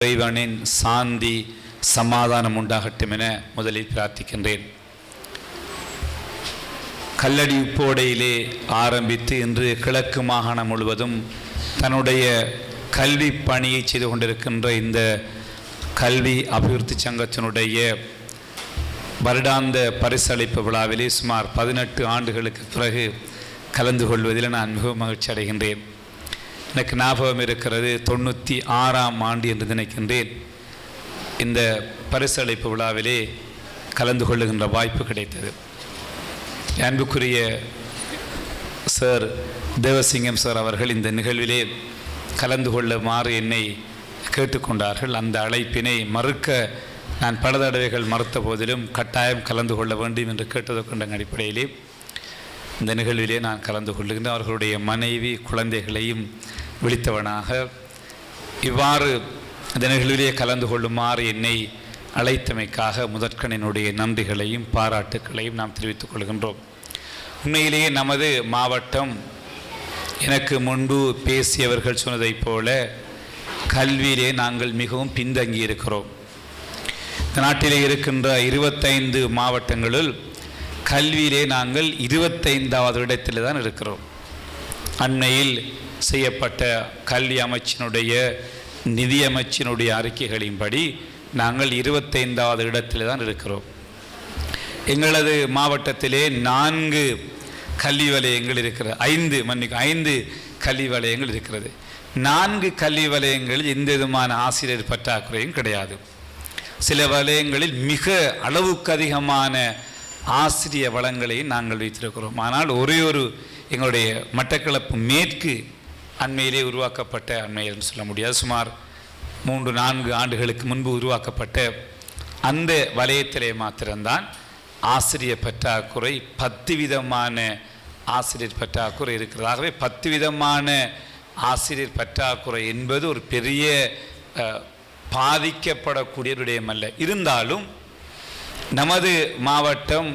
இறைவனின் சாந்தி சமாதானம் உண்டாகட்டும் என முதலில் பிரார்த்திக்கின்றேன். கல்லடி உப்போடையிலே ஆரம்பித்து இன்று கிழக்கு மாகாணம் முழுவதும் தன்னுடைய கல்வி பணியை செய்து கொண்டிருக்கின்ற இந்த கல்வி அபிவிருத்தி சங்கத்தினுடைய வருடாந்த பரிசளிப்பு விழாவிலே சுமார் 18 ஆண்டுகளுக்கு பிறகு கலந்து கொள்வதில் நான் மிகவும் மகிழ்ச்சி அடைகின்றேன். எனக்கு ஞாபகம் இருக்கிறது, 96ஆம் ஆண்டு என்று நினைக்கின்றேன் இந்த பரிசளிப்பு விழாவிலே கலந்து கொள்ளுகின்ற வாய்ப்பு கிடைத்தது. அன்புக்குரிய சார் தேவசிங்கம் சார் அவர்கள் இந்த நிகழ்விலே கலந்து கொள்ளுமாறு என்னை கேட்டுக்கொண்டார்கள். அந்த அழைப்பினை மறுக்க நான் பல தடவைகள் மறுத்த போதிலும் கட்டாயம் கலந்து கொள்ள வேண்டும் என்று கேட்டதற்கொண்ட அடிப்படையிலே இந்த நிகழ்விலே நான் கலந்து கொள்ளுகின்ற அவர்களுடைய மனைவி குழந்தைகளையும் விழித்தவனாக இவ்வாறு இந்த நிகழ்விலே கலந்து கொள்ளுமாறு என்னை அழைத்தமைக்காக முதற்கனினுடைய நன்றிகளையும் பாராட்டுக்களையும் நாம் தெரிவித்துக் கொள்கின்றோம். உண்மையிலேயே நமது மாவட்டம் எனக்கு முன்பு பேசியவர்கள் சொன்னதைப் போல கல்வியிலே நாங்கள் மிகவும் பின்தங்கி இருக்கிறோம். இந்த நாட்டிலே இருக்கின்ற 25 மாவட்டங்களுள் கல்வியிலே நாங்கள் 25வது இடத்தில் தான் இருக்கிறோம். அண்மையில் செய்யப்பட்ட கல்வி அமைச்சினுடைய நிதியமைச்சினுடைய அறிக்கைகளின்படி நாங்கள் 25வது இடத்தில் தான் இருக்கிறோம். எங்களது மாவட்டத்திலே 4 கல்வி வலயங்கள் இருக்கிறது. 5 கல்வி வலயங்கள் இருக்கிறது. 4 கல்வி வலயங்களில் எந்த விதமான ஆசிரியர் பற்றாக்குறையும் கிடையாது. சில வலயங்களில் மிக அளவுக்கு அதிகமான ஆசிரிய வளங்களை நாங்கள் வைத்திருக்கிறோம். ஆனால் ஒரே ஒரு எங்களுடைய மட்டக்களப்பு மேற்கு அண்மையிலே உருவாக்கப்பட்ட, அண்மையில் சொல்ல முடியாது, சுமார் 3-4 ஆண்டுகளுக்கு முன்பு உருவாக்கப்பட்ட அந்த வலயத்திலே மாத்திரம்தான் ஆசிரியர் பற்றாக்குறை 10 விதமான ஆசிரியர் பற்றாக்குறை இருக்கிறது. ஆகவே 10 விதமான ஆசிரியர் பற்றாக்குறை என்பது ஒரு பெரிய பாதிக்கப்படக்கூடிய விடயமல்ல. இருந்தாலும் நமது மாவட்டம்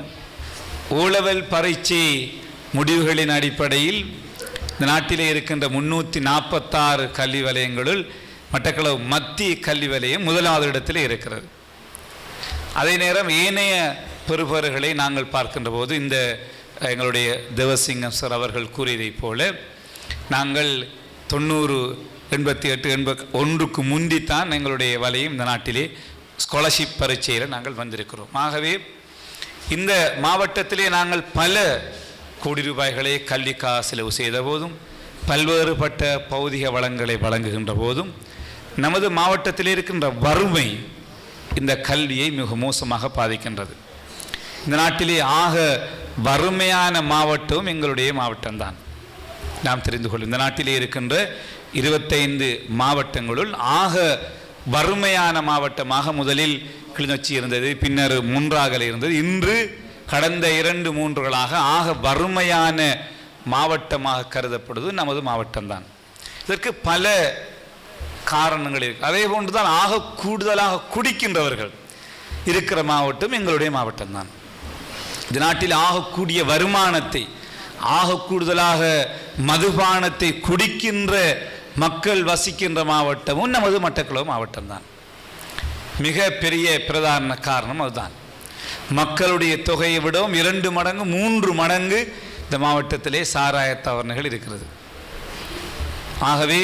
ஓலவல் பரீட்சை முடிவுகளின் அடிப்படையில் இந்த நாட்டிலே இருக்கின்ற 346 கல்வி வலயங்களுள் மட்டக்களப்பு மத்திய கல்வி வலயம் 1வது இடத்தில் இருக்கிறது. அதே நேரம் ஏனைய பெறுபவர்களை நாங்கள் பார்க்கின்ற போது இந்த எங்களுடைய தேவசிங்கம் சார் அவர்கள் கூறியதைப் போல நாங்கள் 90, 88, 81க்கு முந்தித்தான் எங்களுடைய வலயம் இந்த நாட்டிலே ஸ்காலர்ஷிப் பரீட்சையில் நாங்கள் வந்திருக்கிறோம். ஆகவே இந்த மாவட்டத்திலே நாங்கள் பல கோடி ரூபாய்களை கல்விக்காக செலவு செய்த போதும் பல்வேறுபட்ட பௌதிக வளங்களை வழங்குகின்ற போதும் நமது மாவட்டத்தில் இருக்கின்ற வறுமை இந்த கல்வியை மிக மோசமாக பாதிக்கின்றது. இந்த நாட்டிலே ஆக வறுமையான மாவட்டமும் எங்களுடைய மாவட்டம்தான். நாம் தெரிந்து கொள்ளும் இந்த நாட்டிலே இருக்கின்ற 25 மாவட்டங்களுள் ஆக வறுமையான மாவட்டமாக முதலில் கிளிநொச்சி இருந்தது, பின்னர் முன்றாகலை இருந்தது. இன்று கடந்த 2-3 ஆக வறுமையான மாவட்டமாக கருதப்படுவது நமது மாவட்டம்தான். இதற்கு பல காரணங்கள் இருக்கு. அதே போன்றுதான் ஆக கூடுதலாக குடிக்கின்றவர்கள் இருக்கிற மாவட்டம் எங்களுடைய மாவட்டம்தான். இந்த நாட்டில் ஆகக்கூடிய வருமானத்தை, ஆக கூடுதலாக மதுபானத்தை குடிக்கின்ற மக்கள் வசிக்கின்ற மாவட்டமும் நமது மட்டக்களப்பு மாவட்டம்தான். மிக பெரிய பிரதான காரணம் அதுதான். மக்களுடைய தொகையை விடவும் 2 மடங்கு 3 மடங்கு இந்த மாவட்டத்திலே சாராய தவறுகள் இருக்கிறது. ஆகவே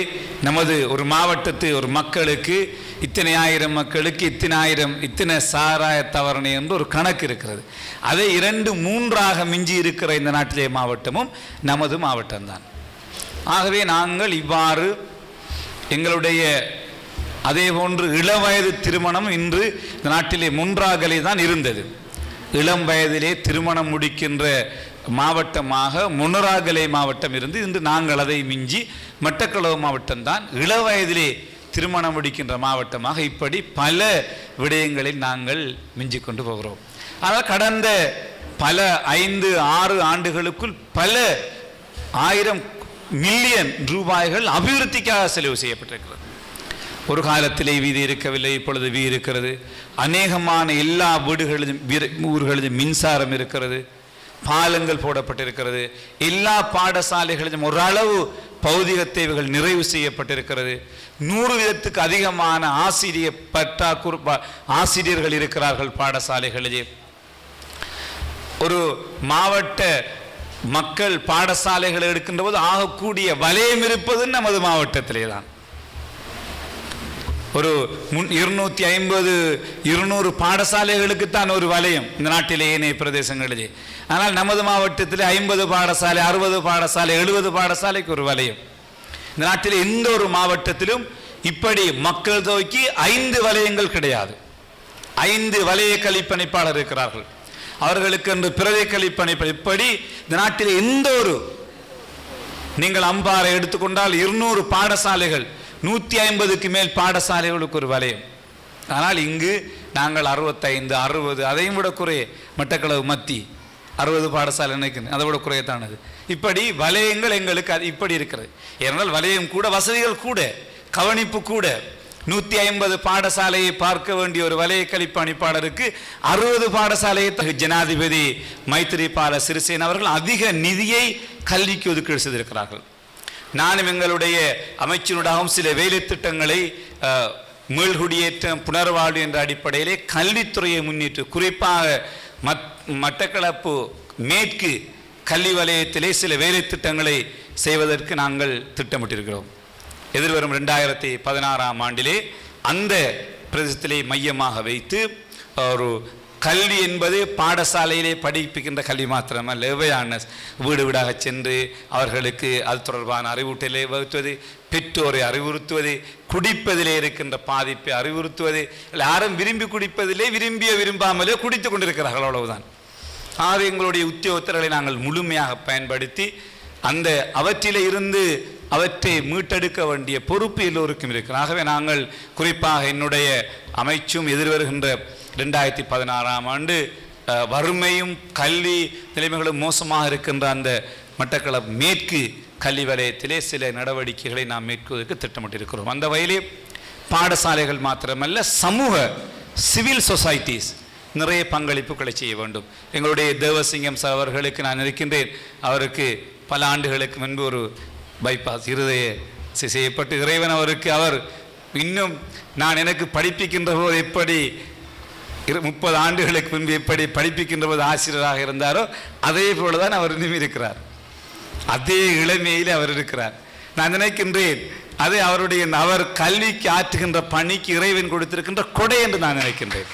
நமது ஒரு மாவட்டத்து ஒரு மக்களுக்கு இத்தனை ஆயிரம் மக்களுக்கு இத்தனை சாராய தவறு என்று ஒரு கணக்கு இருக்கிறது. அதை 2-3 மிஞ்சி இருக்கிற இந்த நாட்டிலே மாவட்டமும் நமது மாவட்டம்தான். ஆகவே நாங்கள் இவ்வாறு எங்களுடைய அதே போன்று இளவயது திருமணம் இன்று இந்த நாட்டிலே முன்றாகலே தான் இருந்தது. இளம் வயதிலே திருமணம் முடிக்கின்ற மாவட்டமாக முன்னராகலை மாவட்டம் இருந்து இன்று நாங்கள் அதை மிஞ்சி மட்டக்களப்பு மாவட்டம்தான் இளவயதிலே திருமணம் முடிக்கின்ற மாவட்டமாக இப்படி பல விடயங்களில் நாங்கள் மிஞ்சி கொண்டு போகிறோம். ஆனால் கடந்த பல 5-6 ஆண்டுகளுக்குள் பல 1000 மில்லியன் ரூபாய்கள் அபிவிருத்திக்காக செலவு செய்யப்பட்டிருக்கிறது. ஒரு காலத்திலே வீதி இருக்கவில்லை, இப்பொழுது வீதி இருக்கிறது. அநேகமான எல்லா வீடுகளிலும் ஊர்களிலும் மின்சாரம் இருக்கிறது, பாலங்கள் போடப்பட்டிருக்கிறது. எல்லா பாடசாலைகளிலும் ஓரளவு பௌதிக தேவைகள் நிறைவு செய்யப்பட்டிருக்கிறது. 100 வீதத்துக்கு அதிகமான ஆசிரியர்கள் இருக்கிறார்கள் பாடசாலைகளிலே. ஒரு மாவட்ட மக்கள் பாடசாலைகள் எடுக்கின்ற போது ஆகக்கூடிய வலயம் இருப்பது நமது மாவட்டத்திலே தான். ஒரு 250-200 பாடசாலைகளுக்கு தான் ஒரு வலயம் இந்த நாட்டிலே ஏனைய பிரதேசங்களிலே. ஆனால் நமது மாவட்டத்தில் 50 பாடசாலை, 60 பாடசாலை, 70 பாடசாலைக்கு ஒரு வலயம். இந்த நாட்டில் எந்த ஒரு மாவட்டத்திலும் இப்படி மக்கள் தொகைக்கு 5 வலயங்கள் கிடையாது. 5 வலய கல்விப்பணிப்பாளர் இருக்கிறார்கள், அவர்களுக்கு என்று பிரதேச கல்விப்பணிப்பாளர். இப்படி இந்த நாட்டில் எந்த ஒரு, நீங்கள் அம்பாறை எடுத்துக்கொண்டால் 200 பாடசாலைகள், 150க்கு மேல் பாடசாலைகளுக்கு ஒரு வலயம். ஆனால் இங்கு நாங்கள் 65, 60, அதையும் விட குறைய, மட்டக்களவு மத்தி 60 பாடசாலை நினைக்கிறேன், அதை விட குறையத்தானது. இப்படி வலயங்கள் எங்களுக்கு அது இப்படி இருக்கிறது. ஏனென்றால் வலயம் கூட, வசதிகள் கூட, கவனிப்பு கூட. 150 பாடசாலையை பார்க்க வேண்டிய ஒரு வலய கல்விப்பணிப்பாளருக்கு 60 பாடசாலையை ஜனாதிபதி மைத்திரிபால சிறிசேன அவர்கள் அதிக நிதியை கல்விக்கு ஒதுக்கீடு செய்திருக்கிறார்கள். நானும் எங்களுடைய அமைச்சருடாகவும் சில வேலை திட்டங்களை மீள்குடியேற்றம், புனர்வாழ்வு என்ற அடிப்படையிலே கல்வித்துறையை முன்னிட்டு, குறிப்பாக மட்டக்களப்பு மேற்கு கல்வி வலயத்திலே சில வேலை திட்டங்களை செய்வதற்கு நாங்கள் திட்டமிட்டிருக்கிறோம். எதிர்வரும் 2016ஆம் ஆண்டிலே அந்த பிரதேசத்திலே மையமாக வைத்து ஒரு கல்வி என்பது பாடசாலையிலே படிப்பிக்கின்ற கல்வி மாத்திரமல்ல, அவேர்னஸ், வீடு வீடாக சென்று அவர்களுக்கு அது தொடர்பான அறிவூட்டலை வகுத்துவது, பெற்றோரை அறிவுறுத்துவது, குடிப்பதிலே இருக்கின்ற பாதிப்பை அறிவுறுத்துவது. யாரும் விரும்பி குடிப்பதிலே, விரும்பாமலே குடித்து கொண்டிருக்கிறார்கள், அவ்வளவுதான். ஆக எங்களுடைய உத்தியோகத்தர்களை நாங்கள் முழுமையாக பயன்படுத்தி அந்த அவற்றிலே இருந்து அவற்றை மீட்டெடுக்க வேண்டிய பொறுப்பு எல்லோருக்கும் இருக்கிறது. ஆகவே நாங்கள் குறிப்பாக என்னுடைய அமைச்சும் எதிர்வருகின்ற 2016ஆம் ஆண்டு வறுமையும் கல்வி நிலைமைகளும் மோசமாக இருக்கின்ற அந்த மட்டக்களப்பு மேற்கு கல்வி வலயத்திலே சில நடவடிக்கைகளை நாம் மேற்கொள்வதற்கு திட்டமிட்டிருக்கிறோம். அந்த வகையிலே பாடசாலைகள் மாத்திரமல்ல, சமூக சிவில் சொசைட்டிஸ் நிறைய பங்களிப்புகளை செய்ய வேண்டும். எங்களுடைய தேவசிங்கம் சார் அவர்களுக்கு நான் இருக்கின்றேன். அவருக்கு பல ஆண்டுகளுக்கு முன்பு ஒரு பைபாஸ் இருதய செய்யப்பட்டு இறைவன் அவருக்கு, அவர் இன்னும் நான் எனக்கு படிப்பிக்கின்ற போது எப்படி 30 ஆண்டுகளுக்கு முன்பு எப்படி படிப்பிக்கின்ற போது ஆசிரியராக இருந்தாரோ அதே போலதான் அவர் இன்னும் இருக்கிறார். அதே இளமையில் அவர் இருக்கிறார். நான் நினைக்கின்றேன் அது அவருடைய, அவர் கல்விக்கு ஆற்றுகின்ற பணிக்கு இறைவன் கொடுத்திருக்கின்ற கொடை என்று நான் நினைக்கின்றேன்.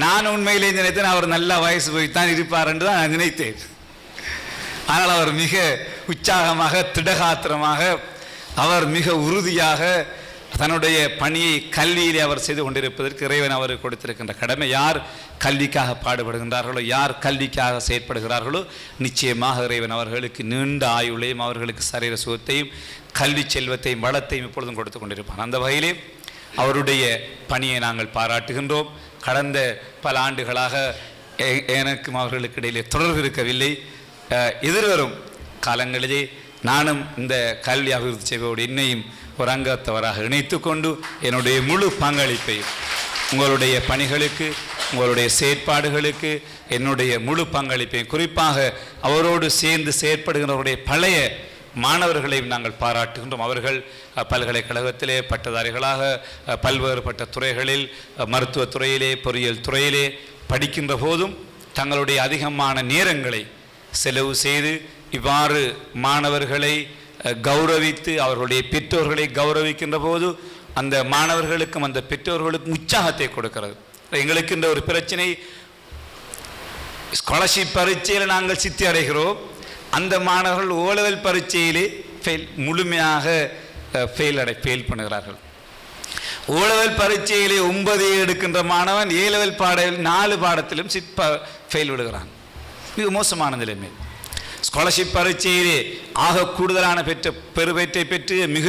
நான் உண்மையிலே நினைத்தேன் அவர் நல்ல வயசு போய்த்தான் இருப்பார் என்று தான் நான் நினைத்தேன். ஆனால் அவர் மிக உற்சாகமாக, திடகாத்திரமாக, அவர் மிக உறுதியாக தன்னுடைய பணியை கல்வியிலே அவர் செய்து கொண்டிருப்பதற்கு இறைவன் அவருக்கு கொடுத்திருக்கின்ற கடமை. யார் கல்விக்காக பாடுபடுகின்றார்களோ, யார் கல்விக்காக செயற்படுகிறார்களோ, நிச்சயமாக இறைவன் அவர்களுக்கு நீண்ட ஆயுளையும், அவர்களுக்கு சரீர சுகத்தையும், கல்வி செல்வத்தையும், வளத்தையும் இப்பொழுதும் கொடுத்து கொண்டிருப்பான். அந்த வகையிலே அவருடைய பணியை நாங்கள் பாராட்டுகின்றோம். கடந்த பல ஆண்டுகளாக எனக்கும் அவர்களுக்கு இடையிலே தொடர்பு இருக்கவில்லை. எதிர்வரும் காலங்களிலே நானும் இந்த கல்வி அபிவிருத்தி செய்வோடு என்னையும் ஒரு அங்கத்தவராக இணைத்து கொண்டு என்னுடைய முழு பங்களிப்பையும் உங்களுடைய பணிகளுக்கு, உங்களுடைய செயற்பாடுகளுக்கு என்னுடைய முழு பங்களிப்பையும், குறிப்பாக அவரோடு சேர்ந்து செயற்படுகிறவருடைய பழைய மாணவர்களையும் நாங்கள் பாராட்டுகின்றோம். அவர்கள் பல்கலைக்கழகத்திலே பட்டதாரிகளாக பல்வேறுபட்ட துறைகளில், மருத்துவத்துறையிலே, பொறியியல் துறையிலே படிக்கின்ற போதும் தங்களுடைய அதிகமான நேரங்களை செலவு செய்து இவ்வாறு மாணவர்களை கௌரவித்து, அவர்களுடைய பெற்றோர்களை கௌரவிக்கின்ற போது அந்த மாணவர்களுக்கும் அந்த பெற்றோர்களுக்கும் உற்சாகத்தை கொடுக்கிறது. எங்களுக்கு இந்த ஒரு பிரச்சனை, ஸ்காலர்ஷிப் பரீட்சையில் நாங்கள் சித்தி அடைகிறோம், அந்த மாணவர்கள் ஓலெவல் பரீட்சையிலே முழுமையாக ஃபெயில் பண்ணுகிறார்கள். ஓலெவல் பரீட்சையிலே 9 எடுக்கின்ற மாணவன் ஏலெவல் 4 பாடத்திலும் ஃபெயில் விடுகிறான். மிக மோசமான நிலைமை. ஸ்காலர்ஷிப் பரீட்சையிலே ஆக கூடுதலான பெருபேற்றை பெற்று மிக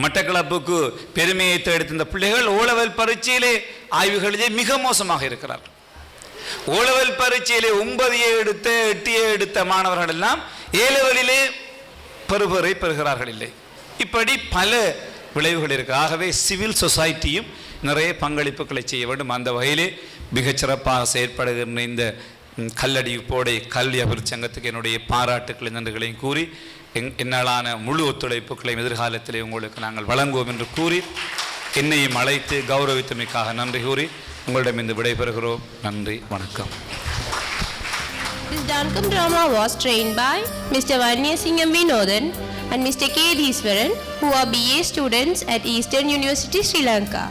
மட்டக்களப்புக்கு பெருமையை எடுத்த இந்த பிள்ளைகள் ஓலெவல் பரீட்சையிலே ஆய்வுகளிலே மிக மோசமாக இருக்கிறார்கள். ஓலெவல் பரீட்சையிலே 9 எடுத்த 8 எடுத்த மாணவர்கள் எல்லாம் ஏலெவலிலே பெறுபேறை பெறுகிறார்கள் இல்லை. இப்படி பல விளைவுகள் இருக்கு. ஆகவே சிவில் சொசைட்டியும் நிறைய பங்களிப்புகளை செய்ய வேண்டும். அந்த வகையிலே மிகச்சிறப்பாக செயற்படுகின்ற இந்த கல்லடி போடை கல்வி அபிவிருத்தி சங்கத்துக்கு என்னுடைய பாராட்டுக்களை நன்றிகளையும் கூறி என்னாலான முழு ஒத்துழைப்புகளையும் எதிர்காலத்திலே உங்களுக்கு நாங்கள் வழங்குவோம் என்று கூறி என்னையும் அழைத்து கௌரவித்தமைக்காக நன்றி கூறி உங்களிடம் இந்த விடைபெறுகிறோம். நன்றி, வணக்கம். This Dankam drama was trained by Mr. Vanniyasingam Vinodhan and Mr. K. Dheeswaran, who are BA students at Eastern University, Sri Lanka.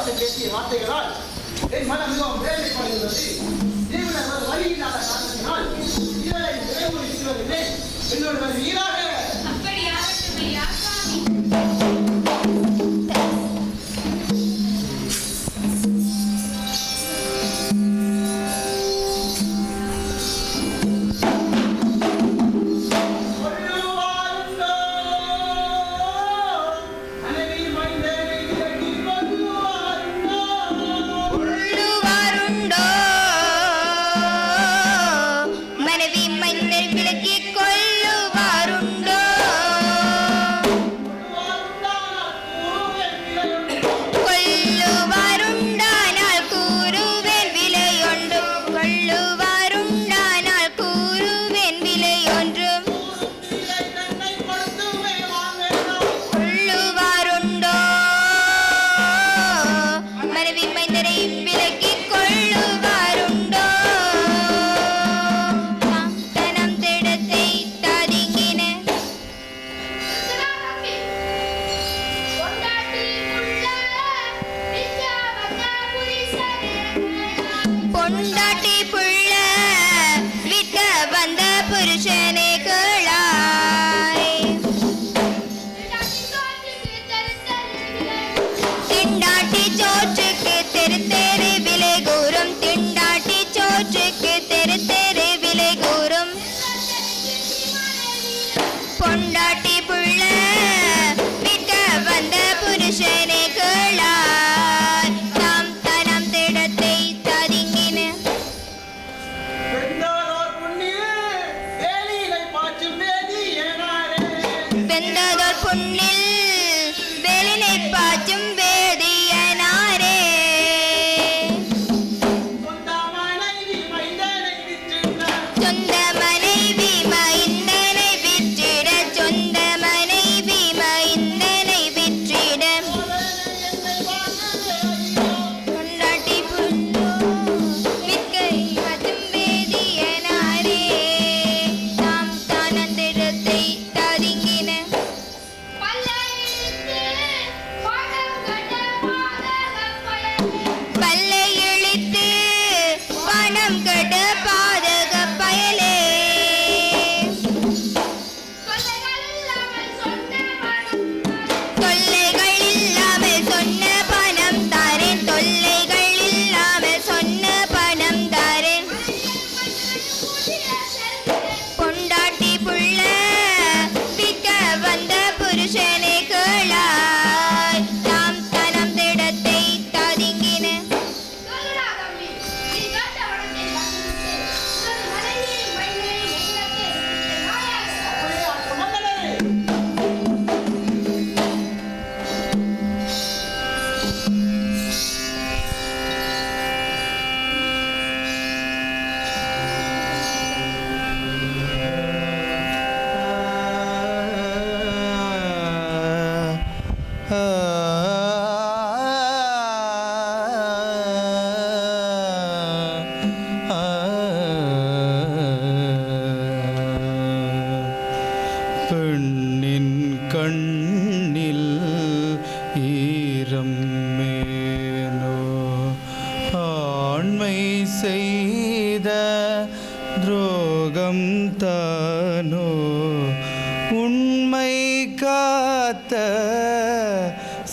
பார்த்து பேசிய வார்த்தைகளால் என் மனம் மிகவும் வேதனைப்படுகிறது. ஜீவனர் ஒரு வழி இல்லாத காரணத்தினால் இதனை நிறைவேற்றுவதில்லை. என்னோட வீராக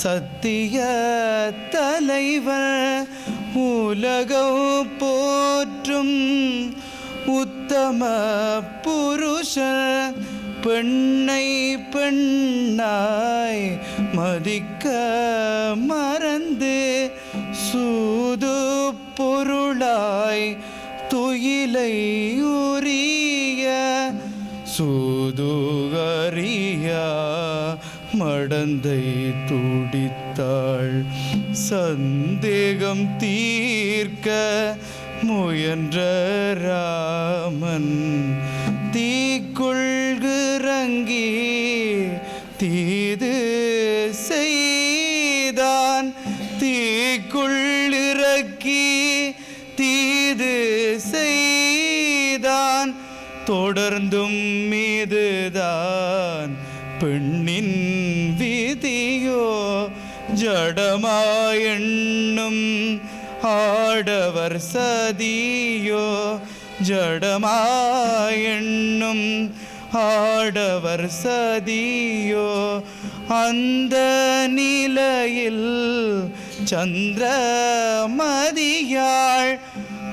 சத்திய தலைவர் உலகம் போற்றும் உத்தம புருஷர் பெண்ணை பெண்ணாய் மதிக்க மறந்து சூது பொருளாய் துயிலை உரிய சூதுகரியா மடந்தை துடித்தாள். சந்தேகம் தீர்க்க முயன்ற ராமன் தீக்குள்கிறங்கி தீது செய்தான். தீக்குள்ளிறக்கி தீது செய்தான். தொடர்ந்தும் மீதுதான் பெண்ணின் விதியோ ஜடமாயெண்ணும் ஆடவர் சதியோ ஜடமாயெண்ணும் ஆடவர் சதியோ அந்த நிலையில் சந்திரமதியாள்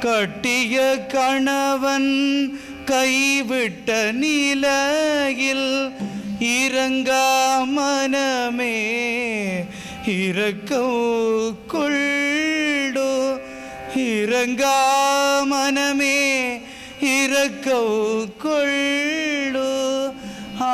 கட்டிய கணவன் கைவிட்ட நிலையில் இரங்கா மனமே இரக்கோ கொள்ளோ இரங்கா மனமே இரக்கோ கொள்ளோ ஆ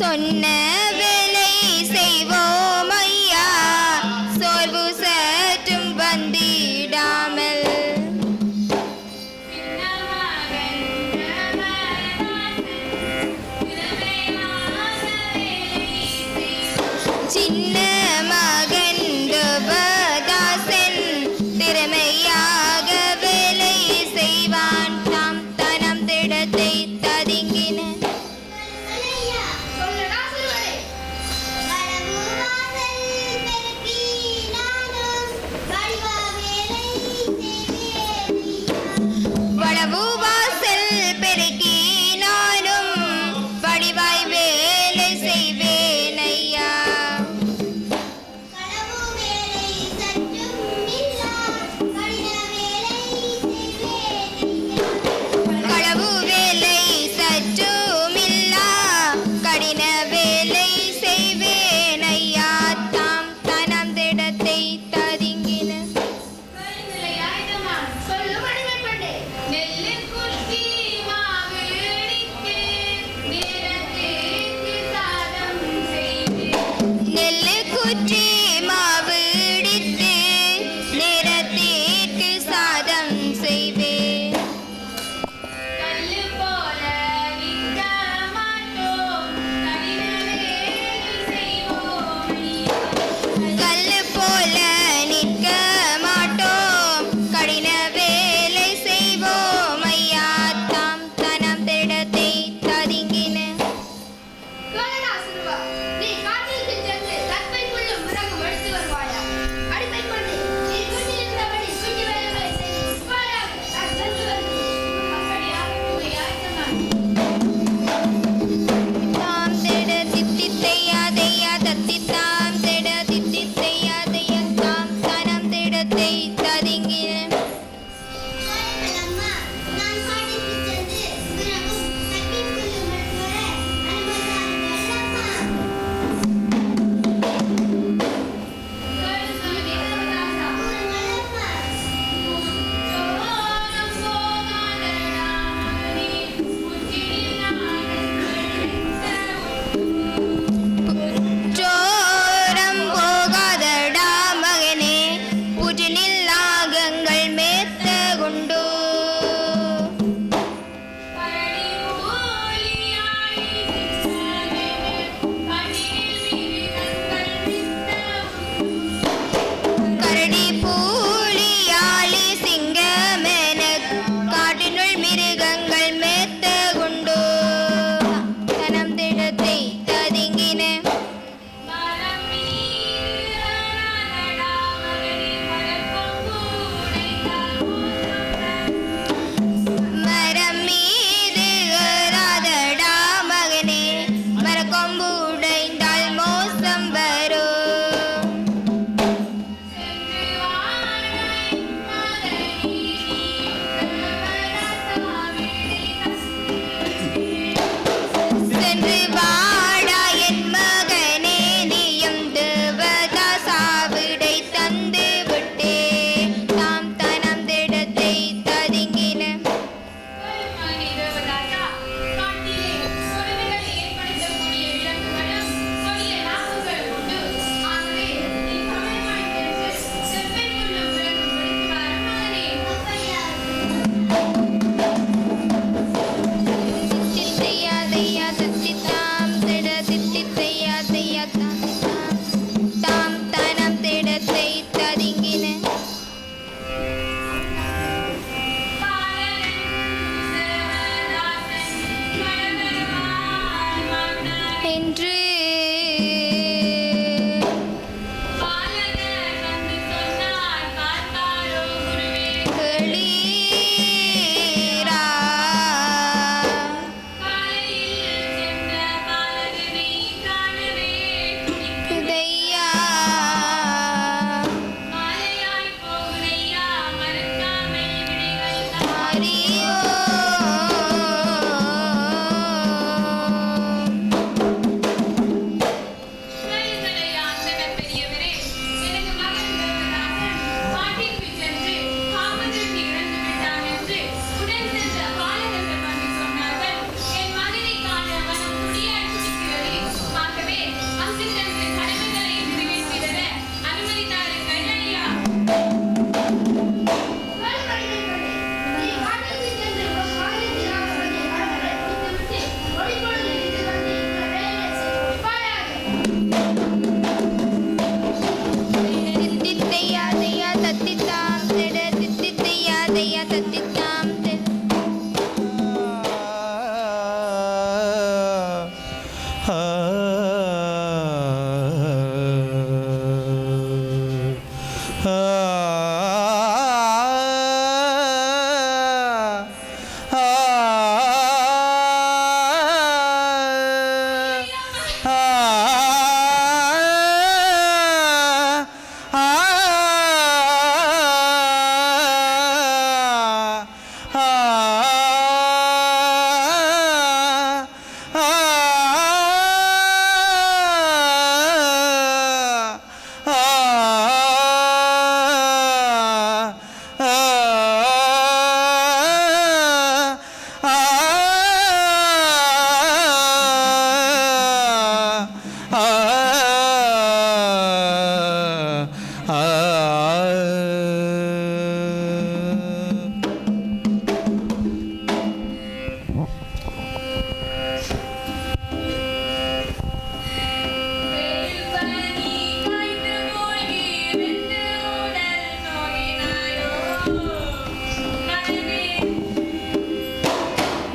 சொன்ன வேலை செய்வோம் ஐயா, சோர்வு சற்றும் வந்திடாமல். சின்ன மகன் தேவதாசன் திறமையாக வேலை செய்வான், தாம் தனம் திடத்தை ததுங்கின.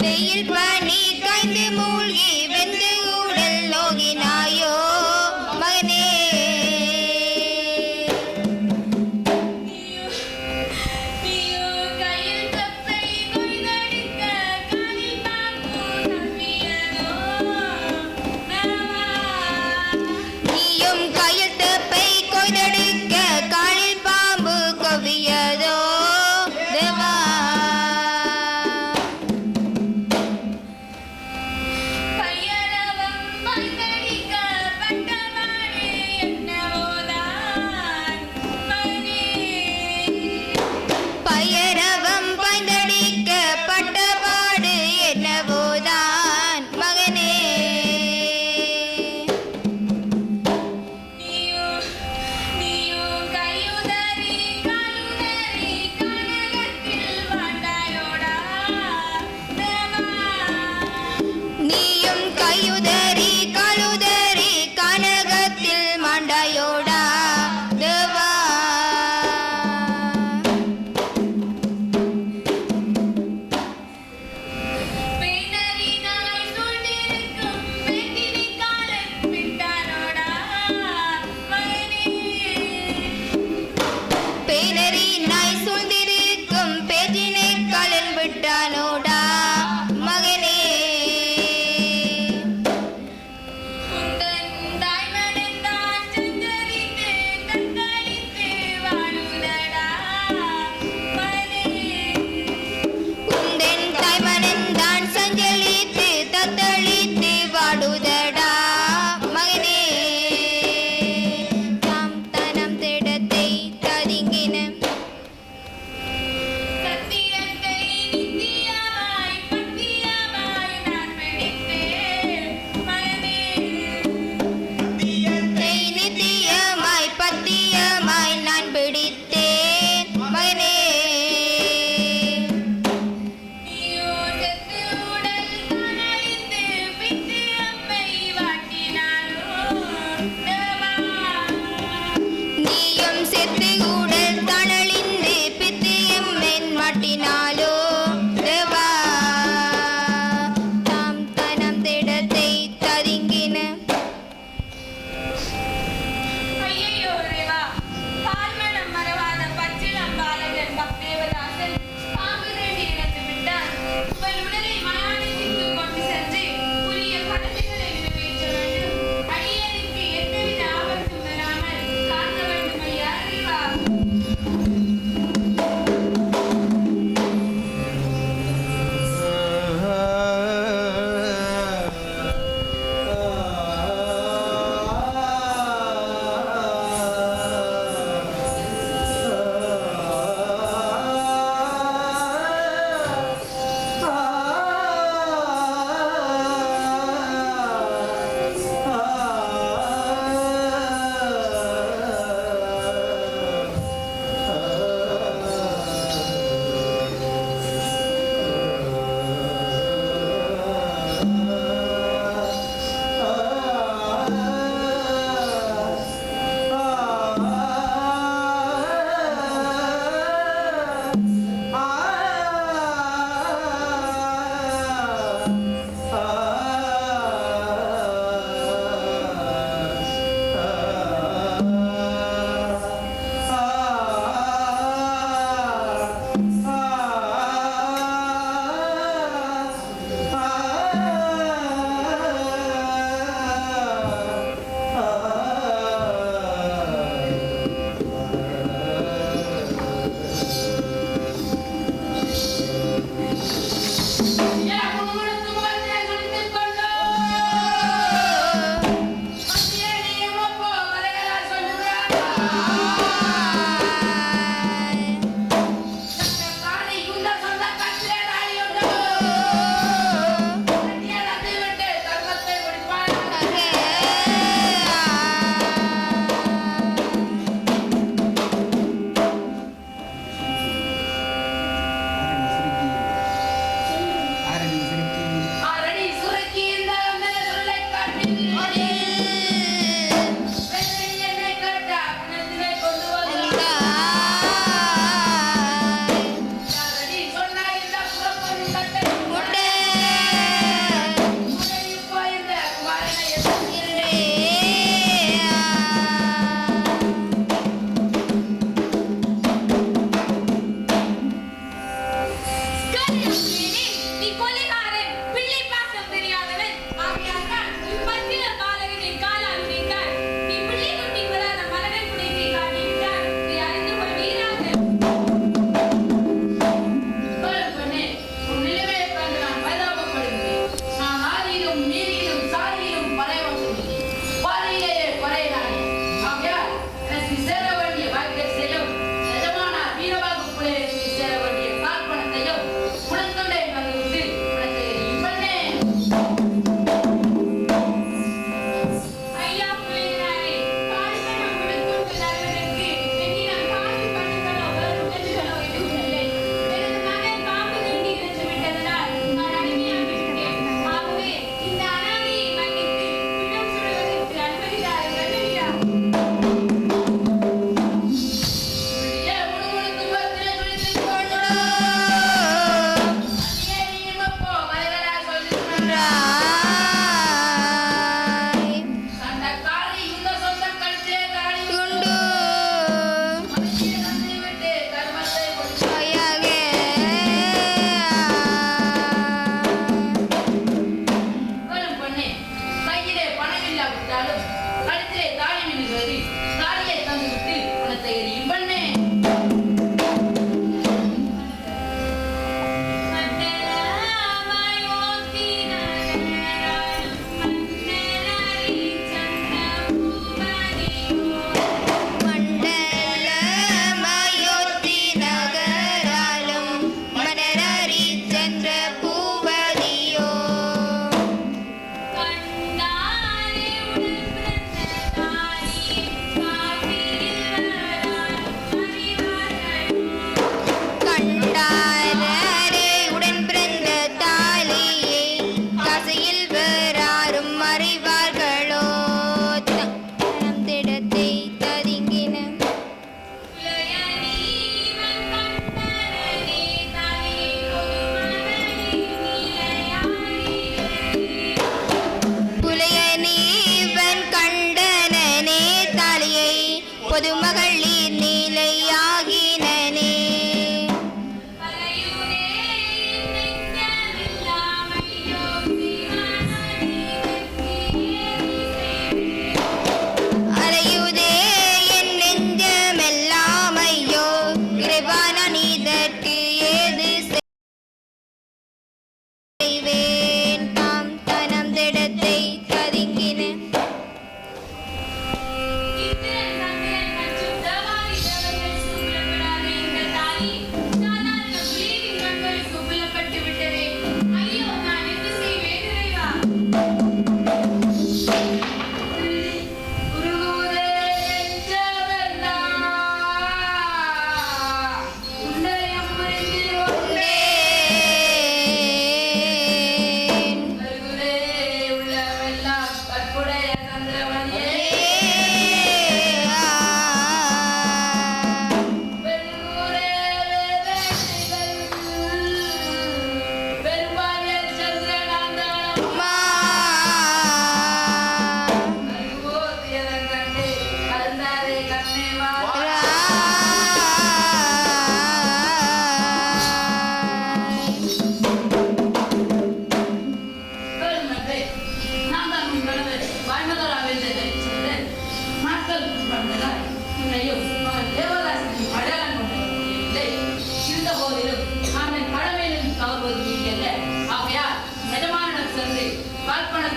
வெயில் பனி காய்ந்து மூழ்கி வெந்து உடல் நோகினாயோ மகனே. நீயும் கையில் தப்பை கொய்தெடுக்க காலில் பாம்பு கவ்வியதோ தேவா. பயரவம் பாய்ந்தடிக்க பட்டபாடு என்னவோதான் மகனே. நீயும் கையுதறி காலுதறி கனகத்தில் மாண்டாயோடா தேவா. பேனரி நாய் சூழ்ந்திருக்கும் பேச்சினை காலன் விட்டானோடா மகனே. உந்தன் தாய்மனந்தான் சஞ்சலித்து தத்தளித்து வாடுதடா மகனே. தாம் தனம் திடத்தை ததிங்கின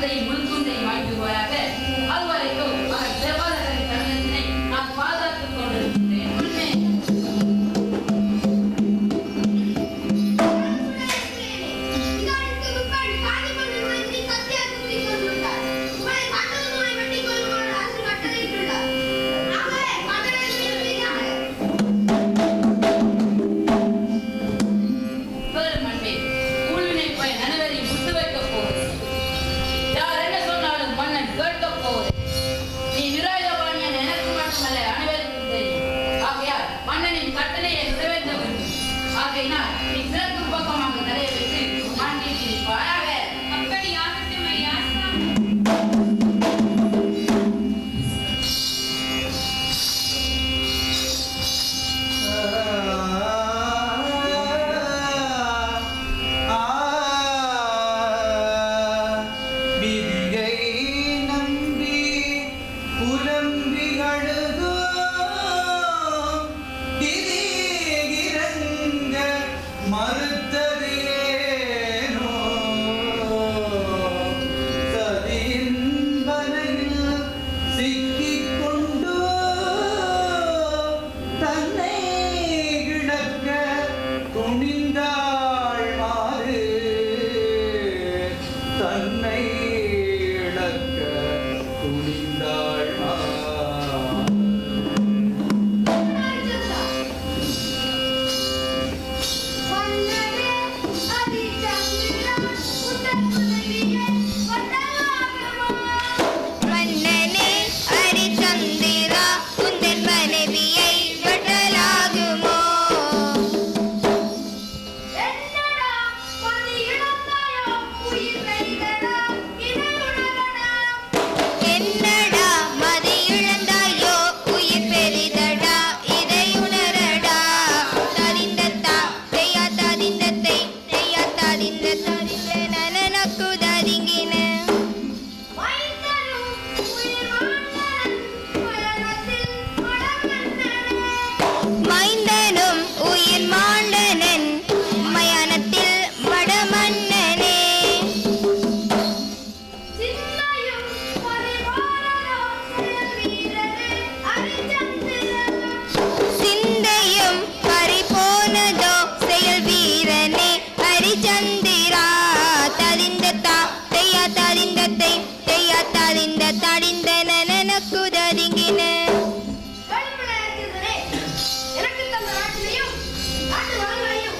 மனத்தையும் முழுக்குந்தையும் வாங்கி போறாக. அதுவரைக்கும் அவர் தேவாலயத்தின் கருணத்தினை நான் பாதுகாத்துக் கொண்டிருக்கிறேன். உண்மை எனக்கு தந்த நாட்டிலையும் நாட்டு வளங்களையும்